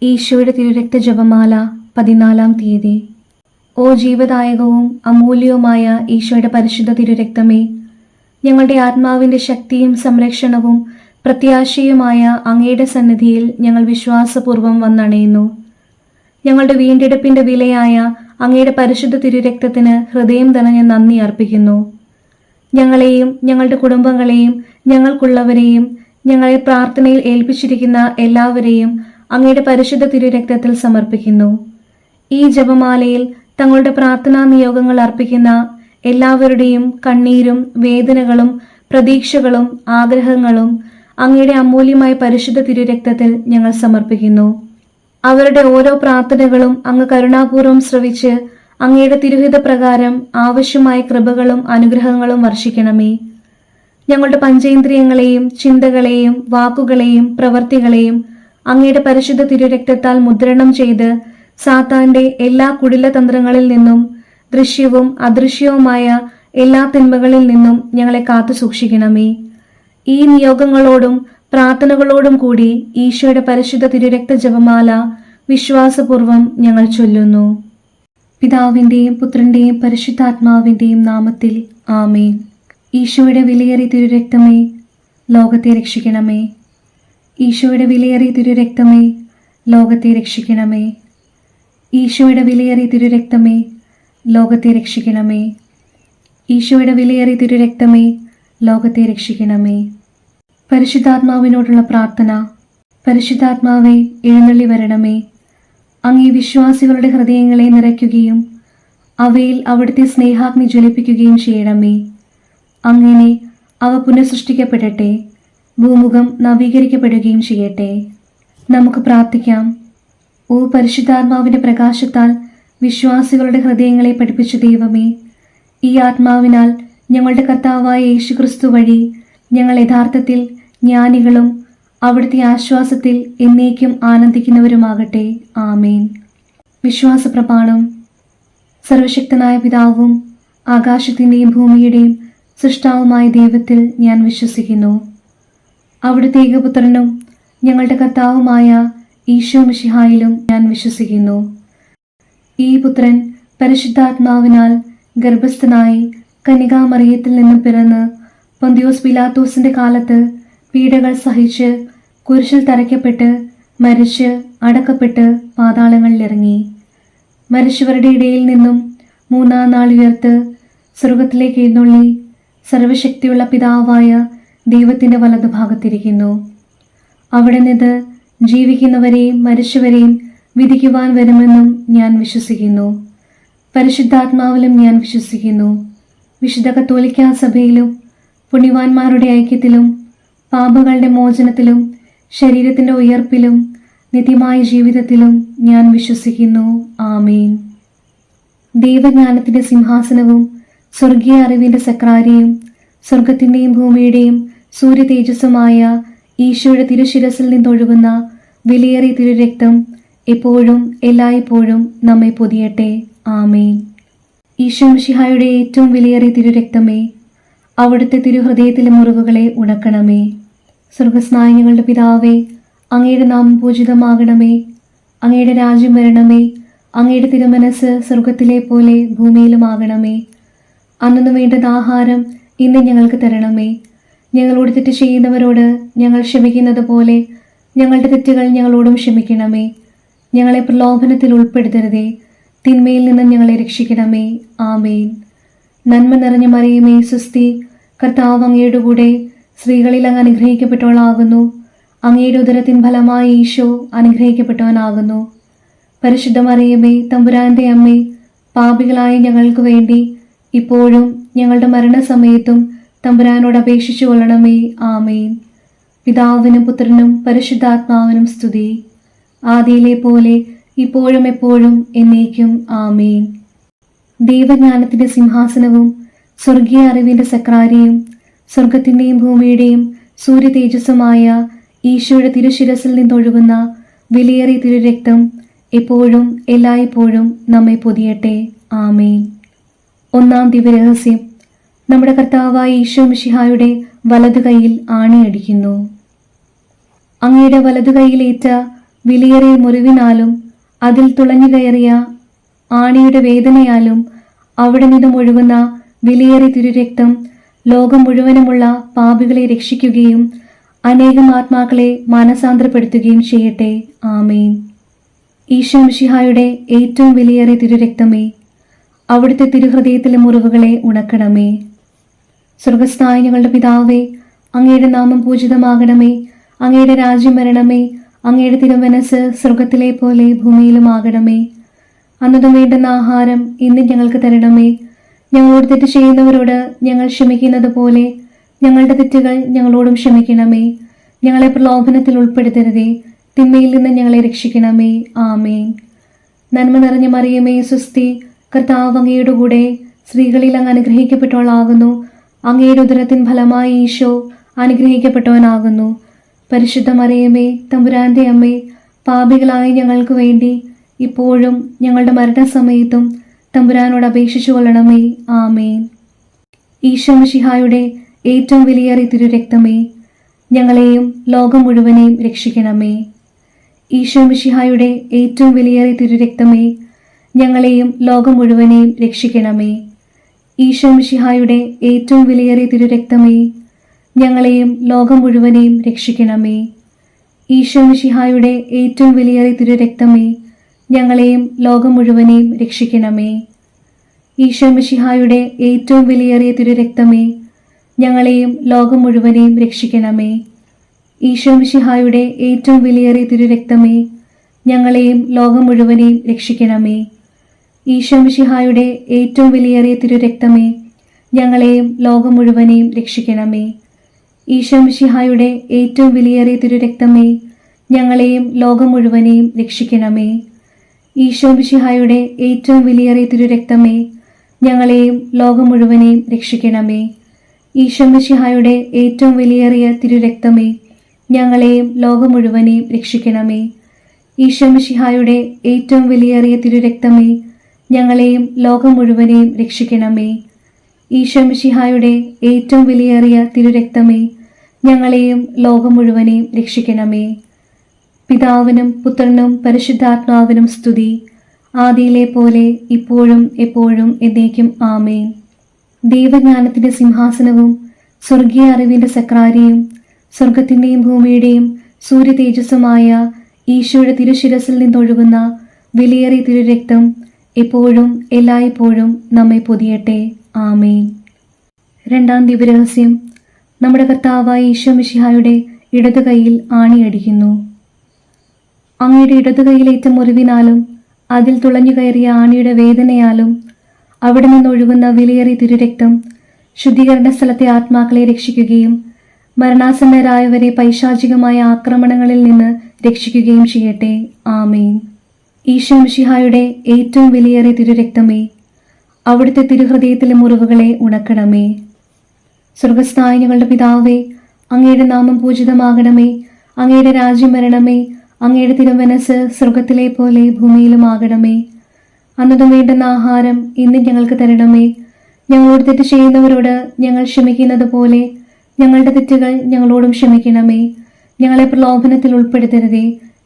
ഈശോയുടെ തിരുരക്ത ജപമാല 14-ാം തീയതി. ഓ ജീവദായകവും അമൂല്യവുമായ ഈശോയുടെ പരിശുദ്ധ തിരുരക്തമേ, ഞങ്ങളുടെ ആത്മാവിൻ്റെ ശക്തിയും സംരക്ഷണവും പ്രത്യാശയുമായ അങ്ങയുടെ സന്നിധിയിൽ ഞങ്ങൾ വിശ്വാസപൂർവ്വം വന്നണയുന്നു. ഞങ്ങളുടെ വീണ്ടെടുപ്പിൻ്റെ വിലയായ അങ്ങയുടെ പരിശുദ്ധ തിരുരക്തത്തിന് ഹൃദയം നിറഞ്ഞ നന്ദി അർപ്പിക്കുന്നു. ഞങ്ങളെയും ഞങ്ങളുടെ കുടുംബങ്ങളെയും ഞങ്ങൾക്കുള്ളവരെയും ഞങ്ങളെ പ്രാർത്ഥനയിൽ ഏൽപ്പിച്ചിരിക്കുന്ന എല്ലാവരെയും അങ്ങയുടെ പരിശുദ്ധ തിരുരക്തത്തിൽ സമർപ്പിക്കുന്നു. ഈ ജപമാലയിൽ തങ്ങളുടെ പ്രാർത്ഥനാ നിയോഗങ്ങൾ അർപ്പിക്കുന്ന എല്ലാവരുടെയും കണ്ണീരും വേദനകളും പ്രതീക്ഷകളും ആഗ്രഹങ്ങളും അങ്ങയുടെ അമൂല്യമായ പരിശുദ്ധ തിരുരക്തത്തിൽ ഞങ്ങൾ സമർപ്പിക്കുന്നു. അവരുടെ ഓരോ പ്രാർത്ഥനകളും അങ്ങ് കരുണാപൂർവ്വം ശ്രവിച്ച് അങ്ങയുടെ തിരുഹിത പ്രകാരം ആവശ്യമായ കൃപകളും അനുഗ്രഹങ്ങളും വർഷിക്കണമേ. ഞങ്ങളുടെ പഞ്ചേന്ദ്രിയങ്ങളെയും ചിന്തകളെയും വാക്കുകളെയും പ്രവൃത്തികളെയും അങ്ങയുടെ പരിശുദ്ധ തിരുരക്തത്താൽ മുദ്രണം ചെയ്ത് സാത്താന്റെ എല്ലാ കുടിലതന്ത്രങ്ങളിൽ നിന്നും ദൃശ്യവും അദൃശ്യവുമായ എല്ലാ തിന്മകളിൽ നിന്നും ഞങ്ങളെ കാത്തു സൂക്ഷിക്കണമേ. ഈ നിയോഗങ്ങളോടും പ്രാർത്ഥനകളോടും കൂടി ഈശോയുടെ പരിശുദ്ധ തിരുരക്ത ജപമാല വിശ്വാസപൂർവ്വം ഞങ്ങൾ ചൊല്ലുന്നു. പിതാവിൻ്റെയും പുത്രൻ്റെയും പരിശുദ്ധാത്മാവിൻ്റെയും നാമത്തിൽ ആമേൻ. ഈശോയുടെ വിലയേറിയ തിരുരക്തമേ, ലോകത്തെ രക്ഷിക്കണമേ. ഈശോയുടെ വിലയേറിയ തിരുരക്തമേ, ലോകത്തെ രക്ഷിക്കണമേ. ഈശോയുടെ വിലയേറിയ തിരുരക്തമേ, ലോകത്തെ രക്ഷിക്കണമേ. ഈശോയുടെ വിലയേറിയ തിരുരക്തമേ, ലോകത്തെ രക്ഷിക്കണമേ. പരിശുദ്ധാത്മാവിനോടുള്ള പ്രാർത്ഥന. പരിശുദ്ധാത്മാവേ, എഴുന്നള്ളി വരണമേ. അങ്ങേ വിശ്വാസികളുടെ ഹൃദയങ്ങളെ നിറയ്ക്കുകയും അവയിൽ അവിടുത്തെ സ്നേഹാഗ്നി ജ്വലിപ്പിക്കുകയും ചെയ്യണമേ. അങ്ങനെ അവ പുനഃസൃഷ്ടിക്കപ്പെടട്ടെ, ഭൂമുഖം നവീകരിക്കപ്പെടുകയും ചെയ്യട്ടെ. നമുക്ക് പ്രാർത്ഥിക്കാം. ഓ പരിശുദ്ധാത്മാവിൻ്റെ പ്രകാശത്താൽ വിശ്വാസികളുടെ ഹൃദയങ്ങളെ പഠിപ്പിച്ച ദൈവമേ, ഈ ആത്മാവിനാൽ ഞങ്ങളുടെ കർത്താവായ യേശുക്രിസ്തു വഴി ഞങ്ങൾ യഥാർത്ഥത്തിൽ ജ്ഞാനികളും അവിടുത്തെ ആശ്വാസത്തിൽ എന്നേക്കും ആനന്ദിക്കുന്നവരുമാകട്ടെ. ആമേൻ. വിശ്വാസപ്രമാണം. സർവശക്തനായ പിതാവും ആകാശത്തിൻ്റെയും ഭൂമിയുടെയും സൃഷ്ടാവുമായ ദൈവത്തിൽ ഞാൻ വിശ്വസിക്കുന്നു. അവിടുത്തെ ഏകപുത്രനും ഞങ്ങളുടെ കർത്താവുമായ ഈശോ മിശിഹായിലും ഞാൻ വിശ്വസിക്കുന്നു. ഈ പുത്രൻ പരിശുദ്ധാത്മാവിനാൽ ഗർഭസ്ഥനായി കന്യകാമറിയത്തിൽ നിന്നും പിറന്ന് പൊന്തിയോസ് പിലാത്തോസിന്റെ കാലത്ത് പീഡകൾ സഹിച്ച് കുരിശിൽ തറയ്ക്കപ്പെട്ട് മരിച്ച് അടക്കപ്പെട്ട് പാതാളങ്ങളിലിറങ്ങി. മരിച്ചവരുടെ ഇടയിൽ നിന്നും 3-ാം നാൾ ഉയർത്ത് സ്വർഗത്തിലേക്ക് എഴുന്നള്ളി സർവശക്തിയുള്ള പിതാവായ ദൈവത്തിൻ്റെ വലതുഭാഗത്തിരിക്കുന്നു. അവിടെ നിന്ന് ജീവിക്കുന്നവരെയും മരിച്ചവരെയും വിധിക്കുവാൻ വരുമെന്നും ഞാൻ വിശ്വസിക്കുന്നു. പരിശുദ്ധാത്മാവിലും ഞാൻ വിശ്വസിക്കുന്നു. വിശുദ്ധ കത്തോലിക്കാ സഭയിലും പുണ്യവാന്മാരുടെ ഐക്യത്തിലും പാപങ്ങളുടെ മോചനത്തിലും ശരീരത്തിൻ്റെ ഉയർപ്പിലും നിത്യമായ ജീവിതത്തിലും ഞാൻ വിശ്വസിക്കുന്നു. ആമേൻ. ദൈവജ്ഞാനത്തിൻ്റെ സിംഹാസനവും സ്വർഗീയ അറിവിൻ്റെ സക്രാരിയും സ്വർഗത്തിൻ്റെയും ഭൂമിയുടെയും സൂര്യ തേജസ്സുമായ ഈശോയുടെ തിരുശിരസിൽ നിന്നൊഴുകുന്ന വിലയേറിയ തിരുരക്തം എപ്പോഴും എല്ലായ്പ്പോഴും നമ്മെ പൊതിയട്ടെ. ആമേൻ. ഈശോ മിശിഹായുടെ ഏറ്റവും വിലയേറിയ തിരുരക്തമേ, അവിടുത്തെ തിരുഹൃദയത്തിലെ മുറിവുകളെ ഉണക്കണമേ. സ്വർഗസ്നായങ്ങളുടെ പിതാവേ, അങ്ങയുടെ നാമം പൂജിതമാകണമേ. അങ്ങയുടെ രാജ്യം വരണമേ. അങ്ങയുടെ തിരുമനസ് സ്വർഗത്തിലെ പോലെ ഭൂമിയിലുമാകണമേ. അന്നു വേണ്ടുന്ന ആഹാരം ഇന്ന് ഞങ്ങൾക്ക് തരണമേ. ഞങ്ങളോട് തെറ്റ് ചെയ്യുന്നവരോട് ഞങ്ങൾ ക്ഷമിക്കുന്നത് പോലെ ഞങ്ങളുടെ തെറ്റുകൾ ഞങ്ങളോടും ക്ഷമിക്കണമേ. ഞങ്ങളെ പ്രലോഭനത്തിൽ ഉൾപ്പെടുത്തരുതേ, തിന്മയിൽ നിന്നും ഞങ്ങളെ രക്ഷിക്കണമേ. ആമേൻ. നന്മ നിറഞ്ഞ മറിയമേ, സ്വസ്തി, കർത്താവ് അങ്ങയുടെ കൂടെ സ്ത്രീകളിൽ അങ്ങ് അനുഗ്രഹിക്കപ്പെട്ടവളാകുന്നു. അങ്ങയുടെ ഉദരത്തിൻ ഫലമായി ഈശോ അനുഗ്രഹിക്കപ്പെട്ടവനാകുന്നു. പരിശുദ്ധ മറിയമേ, തമ്പുരാന്റെ അമ്മേ, പാപികളായ ഞങ്ങൾക്ക് വേണ്ടി ഇപ്പോഴും ഞങ്ങളുടെ മരണസമയത്തും തമ്പുരാനോട് അപേക്ഷിച്ചു കൊള്ളണമേ. ആമേൻ. പിതാവിനും പുത്രനും പരിശുദ്ധാത്മാവിനും സ്തുതി, ആദിയിലെ പോലെ ഇപ്പോഴും എപ്പോഴും എന്നേക്കും. ആമേൻ. ദൈവജ്ഞാനത്തിന്റെ സിംഹാസനവും സ്വർഗീയ അറിവിന്റെ സക്രാരിയും സ്വർഗത്തിന്റെയും ഭൂമിയുടെയും സൂര്യ തേജസ്സുമായ ഈശോയുടെ തിരുശിരസിൽ നിന്നൊഴുകുന്ന വിലയേറിയ തിരുരക്തം എപ്പോഴും എല്ലായ്പ്പോഴും നമ്മെ പൊതിയട്ടെ. ആമേൻ. 1-ാം ദിവ്യരഹസ്യം. നമ്മുടെ കർത്താവായ ഈശോ മിശിഹായുടെ വലതു കൈയിൽ ആണിയടിക്കുന്നു. അങ്ങയുടെ വലതു കൈയിലേറ്റ വിലയേറിയ മുറിവിനാലും അതിൽ തുളഞ്ഞു കയറിയ ആണിയുടെ വേദനയാലും അവിടെ നിന്നും ഒഴുകുന്ന വിലയേറിയ തിരുരക്തം ലോകം മുഴുവനുമുള്ള പാപികളെ രക്ഷിക്കുകയും അനേകം ആത്മാക്കളെ മാനസാന്തരപ്പെടുത്തുകയും ചെയ്യട്ടെ. ആമേൻ. ഈശോ മിശിഹായുടെ ഏറ്റവും വിലയേറിയ തിരുരക്തമേ, അവിടുത്തെ തിരുഹൃദയത്തിലെ മുറിവുകളെ ഉണക്കണമേ. സ്വർഗസ്ഥനായ ഞങ്ങളുടെ പിതാവേ, അങ്ങയുടെ നാമം പൂജിതമാകണമേ. അങ്ങയുടെ രാജ്യം വരണമേ. അങ്ങയുടെ തിരുമനസ് സ്വർഗത്തിലെ പോലെ ഭൂമിയിലുമാകണമേ. അന്നതും വേണ്ടുന്ന ആഹാരം ഇന്ന് ഞങ്ങൾക്ക് തരണമേ. ഞങ്ങളോട് തെറ്റ് ചെയ്യുന്നവരോട് ഞങ്ങൾ ക്ഷമിക്കുന്നത് പോലെ ഞങ്ങളുടെ തെറ്റുകൾ ഞങ്ങളോടും ക്ഷമിക്കണമേ. ഞങ്ങളെ പ്രലോഭനത്തിൽ ഉൾപ്പെടുത്തരുതേ, തിന്മയിൽ നിന്ന് ഞങ്ങളെ രക്ഷിക്കണമേ. ആമേൻ. നന്മ നിറഞ്ഞ മറിയമേ, സ്വസ്തി, കർത്താവ് അങ്ങയുടെ കൂടെ സ്ത്രീകളിൽ അങ്ങ് അനുഗ്രഹിക്കപ്പെട്ടവളാകുന്നു. അങ്ങയുടെ ഉദരത്തിൻ ഫലമായി ഈശോ അനുഗ്രഹിക്കപ്പെട്ടവനാകുന്നു. പരിശുദ്ധ മറിയമേ, തമ്പുരാന്റെ അമ്മേ, പാപികളായ ഞങ്ങൾക്ക് വേണ്ടി ഇപ്പോഴും ഞങ്ങളുടെ മരണസമയത്തും തമ്പുരാനോട് അപേക്ഷിച്ചു കൊള്ളണമേ. ആമേൻ. ഈശോ മിശിഹായുടെ ഏറ്റവും വിലയേറിയ തിരുരക്തമേ, ഞങ്ങളെയും ലോകം മുഴുവനെയും രക്ഷിക്കണമേ. ഈശോ മിശിഹായുടെ ഏറ്റവും വിലയേറിയ തിരുരക്തമേ, ഞങ്ങളെയും ലോകം മുഴുവനെയും രക്ഷിക്കണമേ. ഈശോ മിശിഹായുടെ ഏറ്റവും വിലയേറിയ തിരുരക്തമേ, ഞങ്ങളെയും ലോകം മുഴുവനെയും രക്ഷിക്കണമേ. ഈശോ മിശിഹായുടെ ഏറ്റവും വിലയേറിയ തിരുരക്തമേ, ഞങ്ങളെയും ലോകം മുഴുവനെയും രക്ഷിക്കണമേ. ഈശോ മിശിഹായുടെ ഏറ്റവും വിലയേറിയ തിരുരക്തമേ, ഞങ്ങളെയും ലോകം മുഴുവനെയും രക്ഷിക്കണമേ. ഈശോ മിശിഹായുടെ ഏറ്റവും വിലയേറിയ തിരുരക്തമേ, ഞങ്ങളെയും ലോകം മുഴുവനെയും രക്ഷിക്കണമേ. ഈശോ മിശിഹായുടെ ഏറ്റവും വിലയേറിയ തിരുരക്തമേ, ഞങ്ങളെയും ലോകം മുഴുവനെയും രക്ഷിക്കണമേ. ഈശോ മിശിഹായുടെ ഏറ്റവും വിലയേറിയ തിരുരക്തമേ, ഞങ്ങളെയും ലോകം മുഴുവനെയും രക്ഷിക്കണമേ. ഈശോ മിശിഹായുടെ ഏറ്റവും വിലയേറിയ തിരുരക്തമേ, ഞങ്ങളെയും ലോകം മുഴുവനെയും രക്ഷിക്കണമേ. ഈശോ മിശിഹായുടെ ഏറ്റവും വിലയേറിയ തിരുരക്തമേ, ഞങ്ങളെയും ലോകം മുഴുവനെയും രക്ഷിക്കണമേ. ഈശോ മിശിഹായുടെ ഏറ്റവും വിലയേറിയ തിരുരക്തമേ, ഞങ്ങളെയും ലോകം മുഴുവനെയും രക്ഷിക്കണമേ. ഈശോ മിശിഹായുടെ ഏറ്റവും വിലയേറിയ തിരുരക്തമേ, ഞങ്ങളെയും ലോകം മുഴുവനെയും രക്ഷിക്കണമേ. പിതാവിനും പുത്രനും പരിശുദ്ധാത്മാവിനും സ്തുതി, ആദിയിലെ പോലെ ഇപ്പോഴും എപ്പോഴും എന്നേക്കും. ആമേൻ. ദൈവജ്ഞാനത്തിന്റെ സിംഹാസനവും സ്വർഗീയ അറിവിന്റെ സക്രാരിയും സ്വർഗത്തിന്റെയും ഭൂമിയുടെയും സൂര്യ തേജസ്സുമായ ഈശോയുടെ തിരുശിരസിൽ നിന്നൊഴുകുന്ന വിലയേറിയ തിരുരക്തം എപ്പോഴും എല്ലായ്പ്പോഴും നമ്മെ പൊതിയട്ടെ. ആമേൻ. രണ്ടാം ദിവ്യരഹസ്യം. നമ്മുടെ കർത്താവായ ഈശോ മിശിഹായുടെ ഇടതുകൈയിൽ ആണിയടിക്കുന്നു. അങ്ങയുടെ ഇടതുകൈയിലേറ്റ മുറിവിനാലും അതിൽ തുളഞ്ഞു കയറിയ ആണിയുടെ വേദനയാലും അവിടെ നിന്നൊഴുകുന്ന വിലയേറിയ തിരുരക്തം ശുദ്ധീകരണ സ്ഥലത്തെ ആത്മാക്കളെ രക്ഷിക്കുകയും മരണാസന്നരായവരെ പൈശാചികമായ ആക്രമണങ്ങളിൽ നിന്ന് രക്ഷിക്കുകയും ചെയ്യട്ടെ. ആമേൻ. ഈശോ മിശിഹായുടെ ഏറ്റവും വിലയേറിയ തിരുരക്തമേ, അവിടുത്തെ തിരുഹൃദയത്തിലെ മുറിവുകളെ ഉണക്കണമേ. സ്വർഗസ്ഥനായ ഞങ്ങളുടെ പിതാവേ, അങ്ങയുടെ നാമം പൂജിതമാകണമേ. അങ്ങയുടെ രാജ്യം വരണമേ. അങ്ങയുടെ തിരുമനസ് സ്വർഗത്തിലെ പോലെ ഭൂമിയിലുമാകണമേ. അന്നതും വേണ്ടുന്ന ആഹാരം ഇന്ന് ഞങ്ങൾക്ക് തരണമേ. ഞങ്ങളോട് തെറ്റ് ചെയ്യുന്നവരോട് ഞങ്ങൾ ക്ഷമിക്കുന്നത് പോലെ ഞങ്ങളുടെ തെറ്റുകൾ ഞങ്ങളോടും ക്ഷമിക്കണമേ. ഞങ്ങളെ പ്രലോഭനത്തിൽ ഉൾപ്പെടുത്തരുതേ,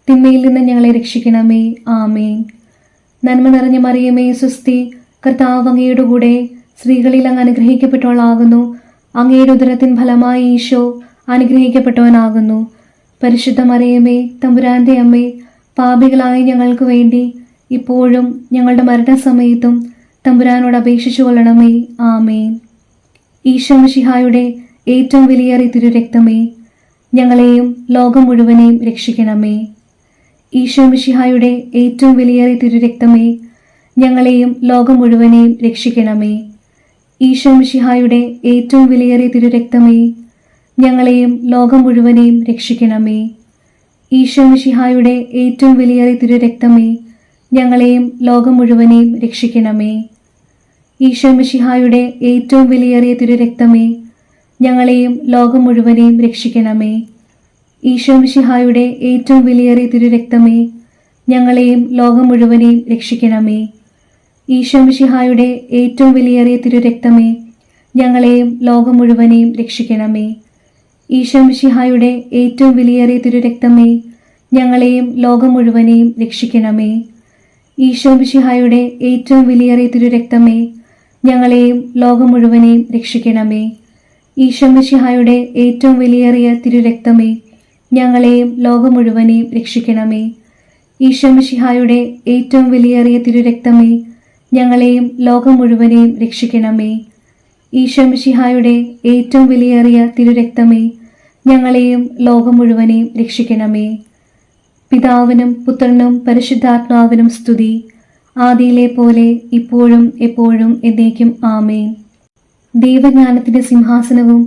തിന്മയിൽ നിന്ന് ഞങ്ങളെ രക്ഷിക്കണമേ. ആമേൻ. നന്മ നിറഞ്ഞ മറിയമേ, സ്വസ്തി, കർത്താവ് അങ്ങയുടെ കൂടെ സ്ത്രീകളിൽ അങ്ങ് അനുഗ്രഹിക്കപ്പെട്ടവളാകുന്നു. അങ്ങയുടെ ഉദരത്തിൻ ഫലമായി ഈശോ അനുഗ്രഹിക്കപ്പെട്ടവനാകുന്നു. പരിശുദ്ധ മറിയമേ, തമ്പുരാന്റെ അമ്മേ, പാപികളായ ഞങ്ങൾക്ക് വേണ്ടി ഇപ്പോഴും ഞങ്ങളുടെ മരണസമയത്തും തമ്പുരാനോട് അപേക്ഷിച്ചു കൊള്ളണമേ. ആമേൻ. ഈശോ മിശിഹായുടെ ഏറ്റവും വിലയേറിയ തിരുരക്തമേ, ഞങ്ങളെയും ലോകം മുഴുവനെയും രക്ഷിക്കണമേ. ഈശോ മിശിഹായുടെ ഏറ്റവും വിലയേറിയ തിരുരക്തമേ, ഞങ്ങളെയും ലോകം മുഴുവനെയും രക്ഷിക്കണമേ. ഈശോ മിശിഹായുടെ ഏറ്റവും വിലയേറിയ തിരുരക്തമേ, ഞങ്ങളെയും ലോകം മുഴുവനെയും രക്ഷിക്കണമേ. ഈശോ മിശിഹായുടെ ഏറ്റവും വിലയേറിയ തിരുരക്തമേ, ഞങ്ങളെയും ലോകം മുഴുവനെയും രക്ഷിക്കണമേ. ഈശോ മിശിഹായുടെ ഏറ്റവും വിലയേറിയ തിരുരക്തമേ, ഞങ്ങളെയും ലോകം മുഴുവനെയും രക്ഷിക്കണമേ. ഈശോ മിശിഹായുടെ ഏറ്റവും വിലയേറിയ തിരുരക്തമേ, ഞങ്ങളെയും ലോകം മുഴുവനെയും രക്ഷിക്കണമേ. ഈശോ മിശിഹായുടെ ഏറ്റവും വിലയേറിയ തിരുരക്തമേ, ഞങ്ങളെയും ലോകം മുഴുവനെയും രക്ഷിക്കണമേ. ഈശോ മിശിഹായുടെ ഏറ്റവും വിലയേറിയ തിരുരക്തമേ, ഞങ്ങളെയും ലോകം മുഴുവനെയും രക്ഷിക്കണമേ. ഈശോ മിശിഹായുടെ ഏറ്റവും വിലയേറിയ തിരുരക്തമേ, ഞങ്ങളെയും ലോകം മുഴുവനെയും രക്ഷിക്കണമേ. ഈശോ മിശിഹായുടെ ഏറ്റവും വിലയേറിയ തിരുരക്തമേ, ഞങ്ങളെയും ലോകം മുഴുവനെയും രക്ഷിക്കണമേ. ഈശോ മിശിഹായുടെ ഏറ്റവും വിലയേറിയ തിരുരക്തമേ, ഞങ്ങളെയും ലോകം മുഴുവനെയും രക്ഷിക്കണമേ. ഈശോ മിശിഹായുടെ ഏറ്റവും വിലയേറിയ തിരുരക്തമേ, ഞങ്ങളെയും ലോകം മുഴുവനെയും രക്ഷിക്കണമേ. പിതാവിനും പുത്രനും പരിശുദ്ധാത്മാവിനും സ്തുതി, ആദിയിലെ പോലെ ഇപ്പോഴും എപ്പോഴും എന്നേക്കും ആമേൻ. ദൈവജ്ഞാനത്തിന്റെ സിംഹാസനവും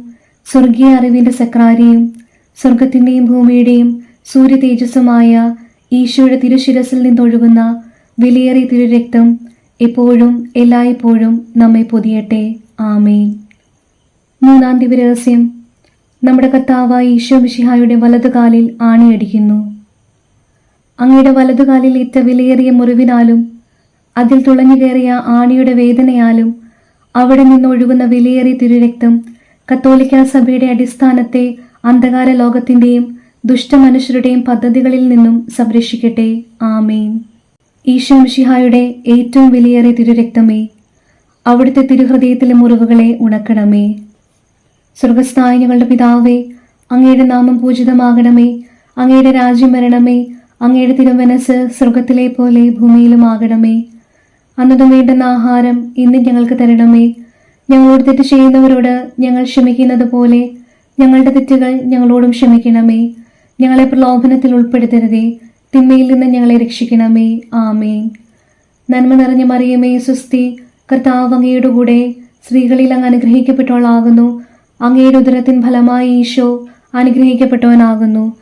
സ്വർഗീയ അറിവിന്റെ സക്രാരിയും സ്വർഗത്തിന്റെയും ഭൂമിയുടെയും സൂര്യ തേജസ്സുമായ ഈശോയുടെ തിരുശിരസിൽ നിന്നൊഴുകുന്ന വിലയേറിയ തിരുരക്തം എപ്പോഴും എല്ലായ്പ്പോഴും നമ്മെ പൊതിയട്ടെ. ആമേൻ. മൂന്നാം ദിവരഹസ്യം. നമ്മുടെ കർത്താവായ ഈശോ മിശിഹായുടെ വലതുകാലിൽ ആണിയടിക്കുന്നു. അങ്ങയുടെ വലതുകാലിൽ ഏറ്റ വിലയേറിയ മുറിവിനാലും അതിൽ തുളഞ്ഞു കയറിയ ആണിയുടെ വേദനയാലും അവിടെ നിന്നൊഴുകുന്ന വിലയേറിയ തിരുരക്തം കത്തോലിക്കാ സഭയുടെ അടിസ്ഥാനത്തെ അന്ധകാര ലോകത്തിന്റെയും ദുഷ്ടമനുഷ്യരുടെയും പദ്ധതികളിൽ നിന്നും സംരക്ഷിക്കട്ടെ. ആമേൻ. ഈശോ മിശിഹായുടെ ഏറ്റവും വിലയേറിയ തിരുരക്തമേ, അവിടുത്തെ തിരുഹൃദയത്തിലെ മുറിവുകളെ ഉണക്കണമേ. സ്വർഗസ്ഥനായ ഞങ്ങളുടെ പിതാവേ, അങ്ങയുടെ നാമം പൂജിതമാകണമേ. അങ്ങയുടെ രാജ്യം വരണമേ. അങ്ങയുടെ തിരുമനസ് സ്വർഗത്തിലെ പോലെ ഭൂമിയിലുമാകണമേ. അന്നതും വേണ്ടുന്ന ആഹാരം ഇന്ന് ഞങ്ങൾക്ക് തരണമേ. ഞങ്ങളോട് തെറ്റ് ചെയ്യുന്നവരോട് ഞങ്ങൾ ക്ഷമിക്കുന്നത് പോലെ ഞങ്ങളുടെ തെറ്റുകൾ ഞങ്ങളോടും ക്ഷമിക്കണമേ. ഞങ്ങളെ പ്രലോഭനത്തിൽ ഉൾപ്പെടുത്തരുതേ, തിന്മയിൽ നിന്ന് ഞങ്ങളെ രക്ഷിക്കണമേ. ആമേൻ. നന്മ നിറഞ്ഞ മറിയമേ, സ്വസ്തി, കർത്താവ് അങ്ങയുടെ കൂടെ സ്ത്രീകളിൽ അങ്ങ് അനുഗ്രഹിക്കപ്പെട്ടവളാകുന്നു. അങ്ങയുടെ ഉദരത്തിൻ ഫലമായി ഈശോ അനുഗ്രഹിക്കപ്പെട്ടവനാകുന്നു.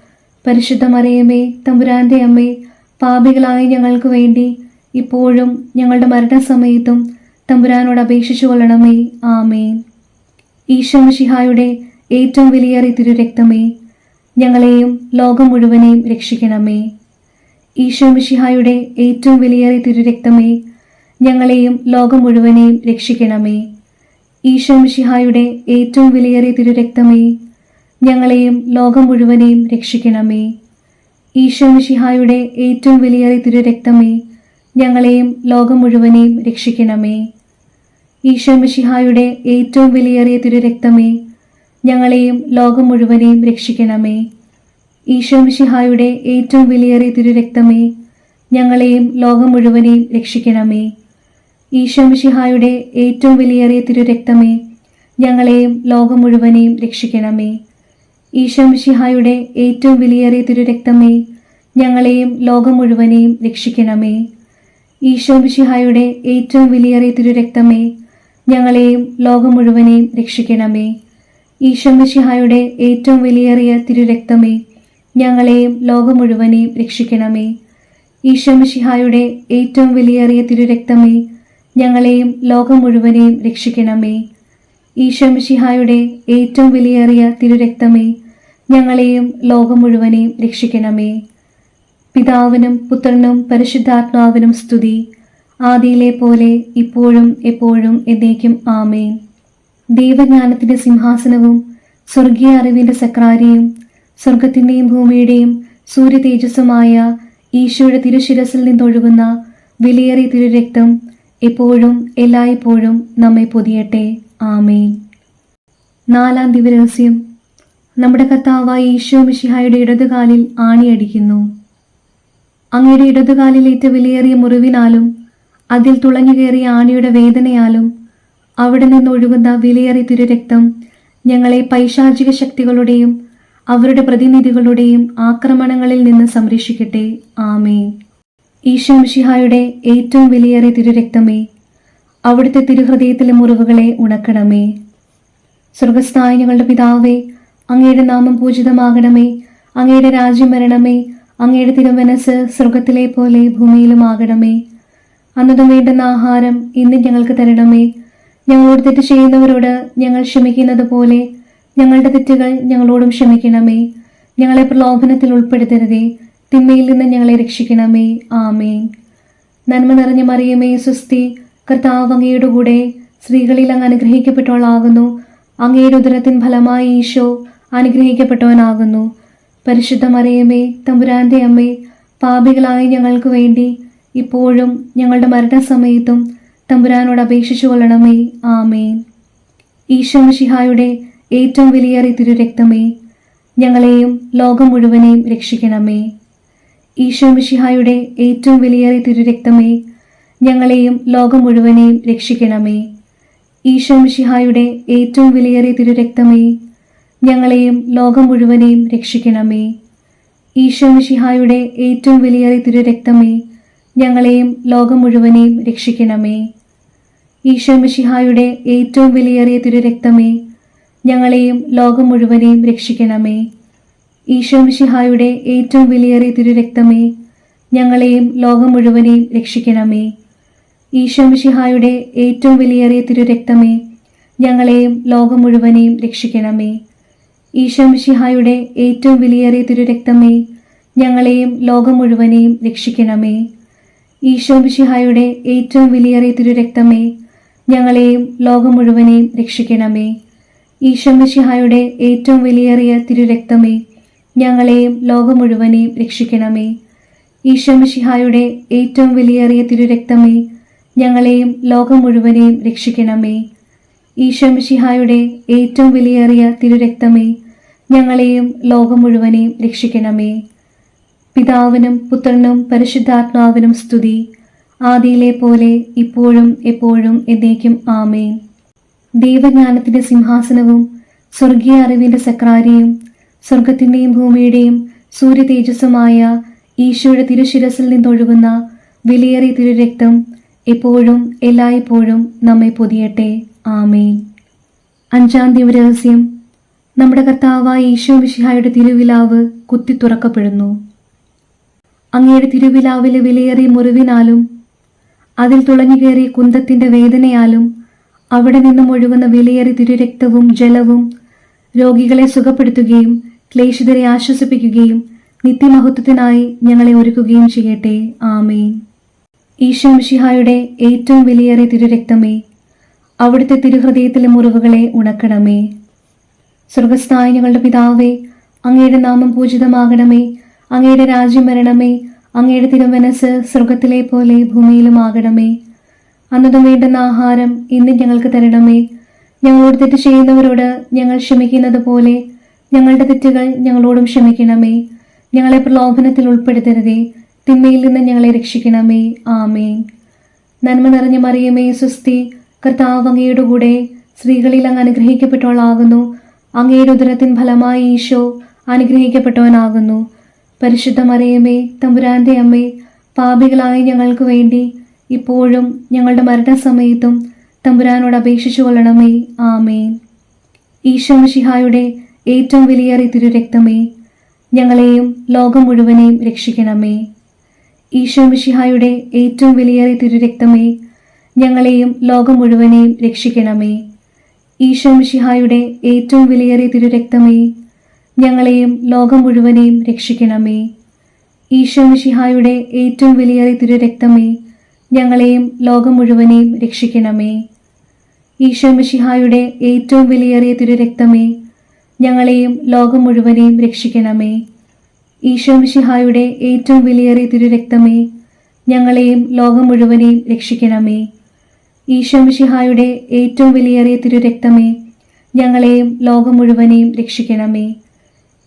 പരിശുദ്ധ മറിയമേ, തമ്പുരാന്റെ അമ്മേ, പാപികളായ ഞങ്ങൾക്ക് വേണ്ടി ഇപ്പോഴും ഞങ്ങളുടെ മരണസമയത്തും തമ്പുരാനോട് അപേക്ഷിച്ചു കൊള്ളണമേ. ആമേൻ. ഈശോ മിശിഹായുടെ ഏറ്റവും വിലയേറിയ തിരുരക്തമേ, ഞങ്ങളെയും ലോകം മുഴുവനെയും രക്ഷിക്കണമേ. ഈശോ മിശിഹായുടെ ഏറ്റവും വിലയേറിയ തിരുരക്തമേ, ഞങ്ങളെയും ലോകം മുഴുവനെയും രക്ഷിക്കണമേ. ഈശോ മിശിഹായുടെ ഏറ്റവും വിലയേറിയ തിരുരക്തമേ, ഞങ്ങളെയും ലോകം മുഴുവനെയും രക്ഷിക്കണമേ. ഈശോ മിശിഹായുടെ ഏറ്റവും വിലയേറിയ തിരുരക്തമേ, ഞങ്ങളെയും ലോകം മുഴുവനെയും രക്ഷിക്കണമേ. ഈശോ മിശിഹായുടെ ഏറ്റവും വിലയേറിയ തിരുരക്തമേ, ഞങ്ങളെയും ലോകം മുഴുവനെയും രക്ഷിക്കണമേ. ഈശോ മിശിഹായുടെ ഏറ്റവും വിലയേറിയ തിരുരക്തമേ, ഞങ്ങളെയും ലോകം മുഴുവനെയും രക്ഷിക്കണമേ. ഈശോ മിശിഹായുടെ ഏറ്റവും വിലയേറിയ തിരുരക്തമേ, ഞങ്ങളെയും ലോകം മുഴുവനെയും രക്ഷിക്കണമേ. ഈശോ മിശിഹായുടെ ഏറ്റവും വിലയേറിയ തിരുരക്തമേ, ഞങ്ങളെയും ലോകം മുഴുവനെയും രക്ഷിക്കണമേ. ഈശോ മിശിഹായുടെ ഏറ്റവും വിലയേറിയ തിരുരക്തമേ, ഞങ്ങളെയും ലോകം മുഴുവനെയും രക്ഷിക്കണമേ. ഈശോ മിശിഹായുടെ ഏറ്റവും വിലയേറിയ തിരുരക്തമേ, ഞങ്ങളെയും ലോകം മുഴുവനെയും രക്ഷിക്കണമേ. ഈശോ മിശിഹായുടെ ഏറ്റവും വിലയേറിയ തിരുരക്തമേ, ഞങ്ങളെയും ലോകം മുഴുവനെയും രക്ഷിക്കണമേ. ഈശോ മിശിഹായുടെ ഏറ്റവും വിലയേറിയ തിരുരക്തമേ, ഞങ്ങളെയും ലോകം മുഴുവനെയും രക്ഷിക്കണമേ. പിതാവിനും പുത്രനും പരിശുദ്ധാത്മാവിനും സ്തുതി, ആദിയിലെ പോലെ ഇപ്പോഴും എപ്പോഴും എന്നേക്കും ആമേൻ. ദൈവജ്ഞാനത്തിന്റെ സിംഹാസനവും സ്വർഗീയ അറിവിന്റെ സക്രാരിയും സ്വർഗത്തിന്റെയും ഭൂമിയുടെയും സൂര്യ തേജസ്സുമായ ഈശോയുടെ തിരുശിരസിൽ നിന്നൊഴുകുന്ന വിലയേറിയ തിരുരക്തം എപ്പോഴും എല്ലായ്പ്പോഴും നമ്മെ പൊതിയട്ടെ. ആമേൻ. നാലാം ദിവരഹസ്യം. നമ്മുടെ കർത്താവായ ഈശോ മിശിഹായുടെ ഇടതുകാലിൽ ആണിയടിക്കുന്നു. അങ്ങയുടെ ഇടതുകാലിലേറ്റ വിലയേറിയ മുറിവിനാലും അതിൽ തുളഞ്ഞു കയറിയ ആണിയുടെ വേദനയാലും അവിടെ നിന്നൊഴുകുന്ന വിലയേറിയ തിരുരക്തം ഞങ്ങളെ പൈശാചിക ശക്തികളുടെയും അവരുടെ പ്രതിനിധികളുടെയും ആക്രമണങ്ങളിൽ നിന്ന് സംരക്ഷിക്കട്ടെ. ആമേൻ. ഈശോ മിശിഹായുടെ ഏറ്റവും വിലയേറിയ തിരുരക്തമേ, അവിടുത്തെ തിരുഹൃദയത്തിലെ മുറിവുകളെ ഉണക്കണമേ. സ്വർഗസ്ഥനായ ഞങ്ങളുടെ പിതാവേ, അങ്ങയുടെ നാമം പൂജിതമാകണമേ. അങ്ങയുടെ രാജ്യം വരണമേ. അങ്ങയുടെ തിരുമനസ് സ്വർഗത്തിലെ പോലെ ഭൂമിയിലുമാകണമേ. അന്നതും വേണ്ടുന്ന ആഹാരം ഇന്ന് ഞങ്ങൾക്ക് തരണമേ. ഞങ്ങളോട് തെറ്റ് ചെയ്യുന്നവരോട് ഞങ്ങൾ ക്ഷമിക്കുന്നത് പോലെ ഞങ്ങളുടെ തെറ്റുകൾ ഞങ്ങളോടും ക്ഷമിക്കണമേ. ഞങ്ങളെ പ്രലോഭനത്തിൽ ഉൾപ്പെടുത്തരുതേ, തിന്മയിൽ നിന്ന് ഞങ്ങളെ രക്ഷിക്കണമേ. ആമേൻ. നന്മ നിറഞ്ഞ മറിയമേ, സ്വസ്തി, കർത്താവ് അങ്ങയുടെ കൂടെ സ്ത്രീകളിൽ അങ്ങ് അനുഗ്രഹിക്കപ്പെട്ടവളാകുന്നു. അങ്ങയുടെ ഉദരത്തിൻ ഫലമായി ഈശോ അനുഗ്രഹിക്കപ്പെട്ടവനാകുന്നു. പരിശുദ്ധ മറിയമേ, തമ്പുരാന്റെ അമ്മേ, പാപികളായ ഞങ്ങൾക്ക് വേണ്ടി ഇപ്പോഴും ഞങ്ങളുടെ മരണസമയത്തും തമ്പുരാനോട് അപേക്ഷിച്ചു കൊള്ളണമേ. ആമേൻ. ഈശോ മിശിഹായുടെ ഏറ്റവും വിലയേറിയ തിരുരക്തമേ, ഞങ്ങളെയും ലോകം മുഴുവനെയും രക്ഷിക്കണമേ. ഈശോ മിശിഹായുടെ ഏറ്റവും വിലയേറിയ തിരുരക്തമേ, ഞങ്ങളെയും ലോകം മുഴുവനെയും രക്ഷിക്കണമേ. ഈശോ മിശിഹായുടെ ഏറ്റവും വിലയേറിയ തിരുരക്തമേ, ഞങ്ങളെയും ലോകം മുഴുവനെയും രക്ഷിക്കണമേ. ഈശോ മിശിഹായുടെ ഏറ്റവും വിലയേറിയ തിരുരക്തമേ, ഞങ്ങളെയും ലോകം മുഴുവനെയും രക്ഷിക്കണമേ. ഈശോ മിശിഹായുടെ ഏറ്റവും വിലയേറിയ തിരുരക്തമേ, ഞങ്ങളെയും ലോകം മുഴുവനെയും രക്ഷിക്കണമേ. ഈശോ മിശിഹായുടെ ഏറ്റവും വിലയേറിയ തിരുരക്തമേ, ഞങ്ങളെയും ലോകം മുഴുവനെയും രക്ഷിക്കണമേ. ഈശോ മിശിഹായുടെ ഏറ്റവും വിലയേറിയ തിരുരക്തമേ, ഞങ്ങളെയും ലോകം മുഴുവനെയും രക്ഷിക്കണമേ. ഈശോ മിശിഹായുടെ ഏറ്റവും വിലയേറിയ തിരുരക്തമേ, ഞങ്ങളെയും ലോകം മുഴുവനെയും രക്ഷിക്കണമേ. ഈശോ മിശിഹായുടെ ഏറ്റവും വിലയേറിയ തിരുരക്തമേ, ഞങ്ങളെയും ലോകം മുഴുവനെയും രക്ഷിക്കണമേ. ഈശോ മിശിഹായുടെ ഏറ്റവും വിലയേറിയ തിരുരക്തമേ, ഞങ്ങളെയും ലോകം മുഴുവനെയും രക്ഷിക്കണമേ. ഈശോ മിശിഹായുടെ ഏറ്റവും വിലയേറിയ തിരുരക്തമേ, ഞങ്ങളെയും ലോകം മുഴുവനെയും രക്ഷിക്കണമേ. ഈശോ മിശിഹായുടെ ഏറ്റവും വിലയേറിയ തിരുരക്തമേ, ഞങ്ങളെയും ലോകം മുഴുവനെയും രക്ഷിക്കണമേ. പിതാവിനും പുത്രനും പരിശുദ്ധാത്മാവിനും സ്തുതി, ആദിയിലെ പോലെ ഇപ്പോഴും എപ്പോഴും എന്നേക്കും. ആമേൻ. ദൈവജ്ഞാനത്തിന്റെ സിംഹാസനവും സ്വർഗീയ അറിവിന്റെ സക്രാരിയും സ്വർഗത്തിന്റെയും ഭൂമിയുടെയും സൂര്യ തേജസ്സുമായ ഈശോയുടെ തിരുശിരസിൽ നിന്നൊഴുകുന്ന വിലയേറിയ തിരുരക്തം എപ്പോഴും എല്ലായ്പ്പോഴും നമ്മെ പൊതിയട്ടെ. ആമേൻ. അഞ്ചാം ദിവരഹസ്യം. നമ്മുടെ കർത്താവായ ഈശോ മിശിഹായുടെ തിരുവിലാവ് കുത്തി തുറക്കപ്പെടുന്നു. അങ്ങയുടെ തിരുവിലാവിലെ വിലയേറിയ മുറിവിനാലും അതിൽ തുളഞ്ഞുകയറിയ കുന്തത്തിന്റെ വേദനയാലും അവിടെ നിന്നും ഒഴുകുന്ന വിലയേറിയ തിരുരക്തവും ജലവും രോഗികളെ സുഖപ്പെടുത്തുകയും ക്ലേശിതരെ ആശ്വസിപ്പിക്കുകയും നിത്യമഹത്വത്തിനായി ഞങ്ങളെ ഒരുക്കുകയും ചെയ്യട്ടെ. ആമേൻ. ഈശോ മിശിഹായുടെ ഏറ്റവും വിലയേറിയ തിരുരക്തമേ, അവിടുത്തെ തിരുഹൃദയത്തിലെ മുറിവുകളെ ഉണക്കണമേ. സ്വർഗസ്ഥനായ ഞങ്ങളുടെ പിതാവേ, അങ്ങയുടെ നാമം പൂജിതമാകണമേ. അങ്ങയുടെ രാജ്യം വരണമേ. അങ്ങയുടെ തിരുമനസ് സ്വർഗത്തിലെ പോലെ ഭൂമിയിലും ആകണമേ. അന്നതും വേണ്ടുന്ന ആഹാരം ഇന്ന് ഞങ്ങൾക്ക് തരണമേ. ഞങ്ങളോട് തെറ്റ് ചെയ്യുന്നവരോട് ഞങ്ങൾ ക്ഷമിക്കുന്നത് പോലെ ഞങ്ങളുടെ തെറ്റുകൾ ഞങ്ങളോടും ക്ഷമിക്കണമേ. ഞങ്ങളെ പ്രലോഭനത്തിൽ ഉൾപ്പെടുത്തരുതേ, തിന്മയിൽ നിന്ന് ഞങ്ങളെ രക്ഷിക്കണമേ. ആമേൻ. നന്മ നിറഞ്ഞ മറിയമേ, സ്വസ്തി, കർത്താവ് അങ്ങയുടെ കൂടെ സ്ത്രീകളിൽ അങ്ങ് അനുഗ്രഹിക്കപ്പെട്ടവളാകുന്നു. അങ്ങയുടെ ഉദരത്തിൻ ഫലമായി ഈശോ അനുഗ്രഹിക്കപ്പെട്ടവനാകുന്നു. പരിശുദ്ധ മറിയമേ, തമ്പുരാന്റെ അമ്മേ, പാപികളായ ഞങ്ങൾക്ക് വേണ്ടി ഇപ്പോഴും ഞങ്ങളുടെ മരണസമയത്തും തമ്പുരാനോട് അപേക്ഷിച്ചു കൊള്ളണമേ. ആമേൻ. ഈശോ മിശിഹായുടെ ഏറ്റവും വിലയേറിയ തിരുരക്തമേ, ഞങ്ങളെയും ലോകം മുഴുവനെയും രക്ഷിക്കണമേ. ഈശോ മിശിഹായുടെ ഏറ്റവും വിലയേറിയ തിരുരക്തമേ, ഞങ്ങളെയും ലോകം മുഴുവനെയും രക്ഷിക്കണമേ. ഈശോ മിശിഹായുടെ ഏറ്റവും വിലയേറിയ തിരുരക്തമേ, ഞങ്ങളെയും ലോകം മുഴുവനെയും രക്ഷിക്കണമേ. ഈശോ മിശിഹായുടെ ഏറ്റവും വിലയേറിയ തിരുരക്തമേ, ഞങ്ങളെയും ലോകം മുഴുവനെയും രക്ഷിക്കണമേ. ഈശോ മിശിഹായുടെ ഏറ്റവും വിലയേറിയ തിരുരക്തമേ, ഞങ്ങളെയും ലോകം മുഴുവനെയും രക്ഷിക്കണമേ. ഈശോ മിശിഹായുടെ ഏറ്റവും വിലയേറിയ തിരുരക്തമേ, ഞങ്ങളെയും ലോകം മുഴുവനെയും രക്ഷിക്കണമേ. ഈശോ മിശിഹായുടെ ഏറ്റവും വിലയേറിയ തിരുരക്തമേ, ഞങ്ങളെയും ലോകം മുഴുവനെയും രക്ഷിക്കണമേ.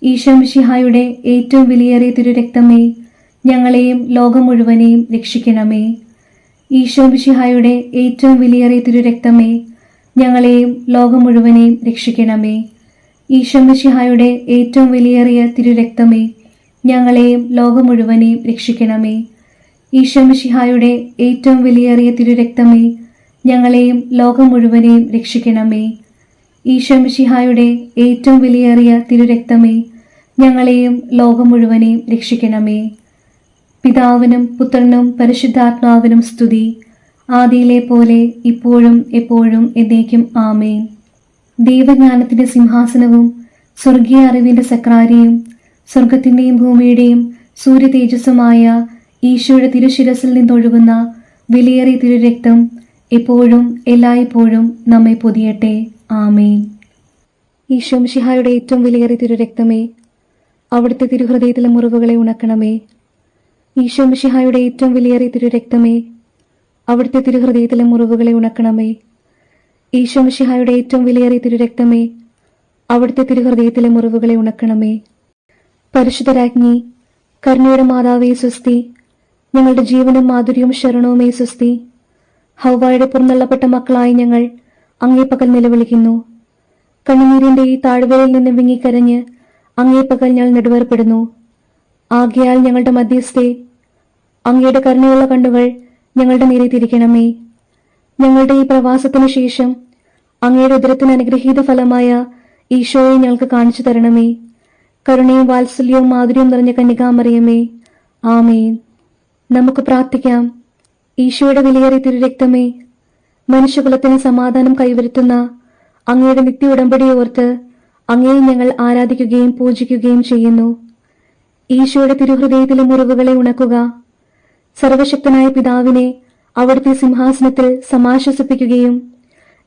ഈശോ മിശിഹായുടെ ഏറ്റവും വിലയേറിയ തിരുരക്തമേ, ഞങ്ങളെയും ലോകം മുഴുവനെയും രക്ഷിക്കണമേ. ഈശോ മിശിഹായുടെ ഏറ്റവും വിലയേറിയ തിരുരക്തമേ, ഞങ്ങളെയും ലോകം മുഴുവനെയും രക്ഷിക്കണമേ. ഈശോ മിശിഹായുടെ ഏറ്റവും വിലയേറിയ തിരുരക്തമേ, ഞങ്ങളെയും ലോകം മുഴുവനെയും രക്ഷിക്കണമേ. ഈശോ മിശിഹായുടെ ഏറ്റവും വിലയേറിയ തിരുരക്തമേ, ഞങ്ങളെയും ലോകം മുഴുവനെയും രക്ഷിക്കണമേ. ഈശോ മിശിഹായുടെ ഏറ്റവും വിലയേറിയ തിരുരക്തമേ, ഞങ്ങളെയും ലോകം മുഴുവനെയും രക്ഷിക്കണമേ. പിതാവിനും പുത്രനും പരിശുദ്ധാത്മാവിനും സ്തുതി, ആദിയിലെ പോലെ ഇപ്പോഴും എപ്പോഴും എന്നേക്കും. ആമേൻ. ദൈവജ്ഞാനത്തിന്റെ സിംഹാസനവും സ്വർഗീയ അറിവിന്റെ സക്രാരിയും സ്വർഗത്തിന്റെയും ഭൂമിയുടെയും സൂര്യ തേജസ്സുമായ ഈശോയുടെ തിരുശിരസിൽ നിന്നൊഴുകുന്ന വിലയേറിയ തിരുരക്തം എപ്പോഴും എല്ലായ്പ്പോഴും നമ്മെ പൊതിയട്ടെ. ആമേൻ. ഈശോ മിശിഹായുടെ ഏറ്റവും വിലയേറിയ തിരുരക്തമേ, അവിടുത്തെ തിരുഹൃദയത്തിലെ മുറിവുകളെ ഉണക്കണമേ. ഈശോ മിശിഹായുടെ ഏറ്റവും വിലയേറിയ തിരുരക്തമേ, അവിടുത്തെ തിരുഹൃദയത്തിലെ മുറിവുകളെ ഉണക്കണമേ. ഈശോ മിശിഹായുടെ ഏറ്റവും വിലയേറിയ തിരുരക്തമേ, അവിടുത്തെ തിരുഹൃദയത്തിലെ മുറിവുകളെ ഉണക്കണമേ. പരിശുദ്ധരാജ്ഞി, കരുണയുടെ മാതാവേ സ്വസ്തി. ഞങ്ങളുടെ ജീവനും മാധുര്യവും ശരണവുമേ സ്വസ്തി. ഹൗവായുടെ പുറന്തള്ളപ്പെട്ട മക്കളായി ഞങ്ങൾ അങ്ങേ പകൽ നിലവിളിക്കുന്നു. കണ്ണുനീരിന്റെ ഈ താഴ്വരയിൽ നിന്ന് വിങ്ങിക്കരഞ്ഞ് അങ്ങേ പകൽ ഞങ്ങൾ നെടുവേർപ്പെടുന്നു. ആകയാൽ ഞങ്ങളുടെ മധ്യസ്ഥെ, അങ്ങയുടെ കരുണയുള്ള കണ്ണുകൾ ഞങ്ങളുടെ നേരെ തിരിക്കണമേ. ഞങ്ങളുടെ ഈ പ്രവാസത്തിനു ശേഷം അങ്ങയുടെ ഉദരത്തിന് അനുഗ്രഹീത ഫലമായ ഈശോയെ ഞങ്ങൾക്ക് കാണിച്ചു തരണമേ. കരുണയും വാത്സല്യവും മാധുര്യവും നിറഞ്ഞ കന്യകാമറിയമേ, ആമേൻ. നമുക്ക് പ്രാർത്ഥിക്കാം. ഈശോയുടെ വിലയേറിയ തിരുരക്തമേ, മനുഷ്യകുലത്തിന് സമാധാനം കൈവരുത്തുന്ന അങ്ങയുടെ നിത്യ ഉടമ്പടിയെ ഓർത്ത് അങ്ങയെ ഞങ്ങൾ ആരാധിക്കുകയും പൂജിക്കുകയും ചെയ്യുന്നു. ഈശോയുടെ തിരുഹൃദയത്തിലെ മുറിവുകളെ ഉണക്കുക. സർവശക്തനായ പിതാവിനെ അവിടുത്തെ സിംഹാസനത്തിൽ സമാശ്വസിപ്പിക്കുകയും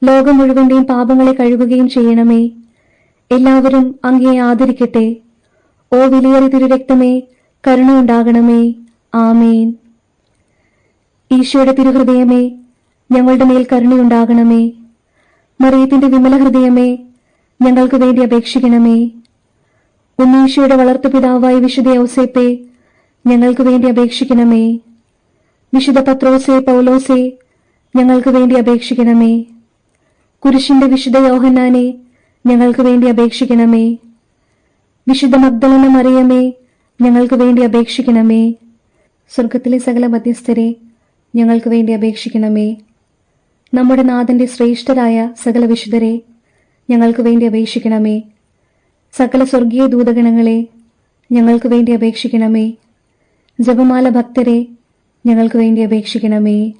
ലോകം മുഴുവന്റെയും പാപങ്ങളെ കഴുകുകയും ചെയ്യണമേ. എല്ലാവരും അങ്ങയെ ആദരിക്കട്ടെ. ഓ വിലയേറിയ തിരുരക്തമേ, കരുണയുണ്ടാകണമേ. ആമേൻ. ഈശോയുടെ തിരുഹൃദയമേ, ഞങ്ങളുടെ മേൽ കരുണയുണ്ടാകണമേ. മറിയത്തിന്റെ വിമല ഹൃദയമേ, ഞങ്ങൾക്ക് വേണ്ടി അപേക്ഷിക്കണമേ. ഉണ്ണീശോയുടെ വളർത്തുപിതാവായ വിശുദ്ധ ഔസേപ്പേ, ഞങ്ങൾക്ക് വേണ്ടി അപേക്ഷിക്കണമേ. വിശുദ്ധ പത്രോസേ, പൗലോസേ, ഞങ്ങൾക്ക് വേണ്ടി അപേക്ഷിക്കണമേ. കുരിശിന്റെ വിശുദ്ധ യോഹന്നാനെ, ഞങ്ങൾക്ക് വേണ്ടി അപേക്ഷിക്കണമേ. വിശുദ്ധ മഗ്ദലന മറിയമേ, ഞങ്ങൾക്ക് വേണ്ടി അപേക്ഷിക്കണമേ. സ്വർഗത്തിലെ സകല മധ്യസ്ഥരെ, ഞങ്ങൾക്ക് വേണ്ടി അപേക്ഷിക്കണമേ. നമ്മുടെ നാഥന്റെ ശ്രേഷ്ഠരായ സകല വിശുദ്ധരെ, ഞങ്ങൾക്ക് വേണ്ടി അപേക്ഷിക്കണമേ. സകല സ്വർഗീയ ദൂതഗണങ്ങളെ, ഞങ്ങൾക്ക് വേണ്ടി അപേക്ഷിക്കണമേ. ജപമാല ഭക്തരെ, ഞങ്ങൾക്ക് വേണ്ടി അപേക്ഷിക്കണമേ.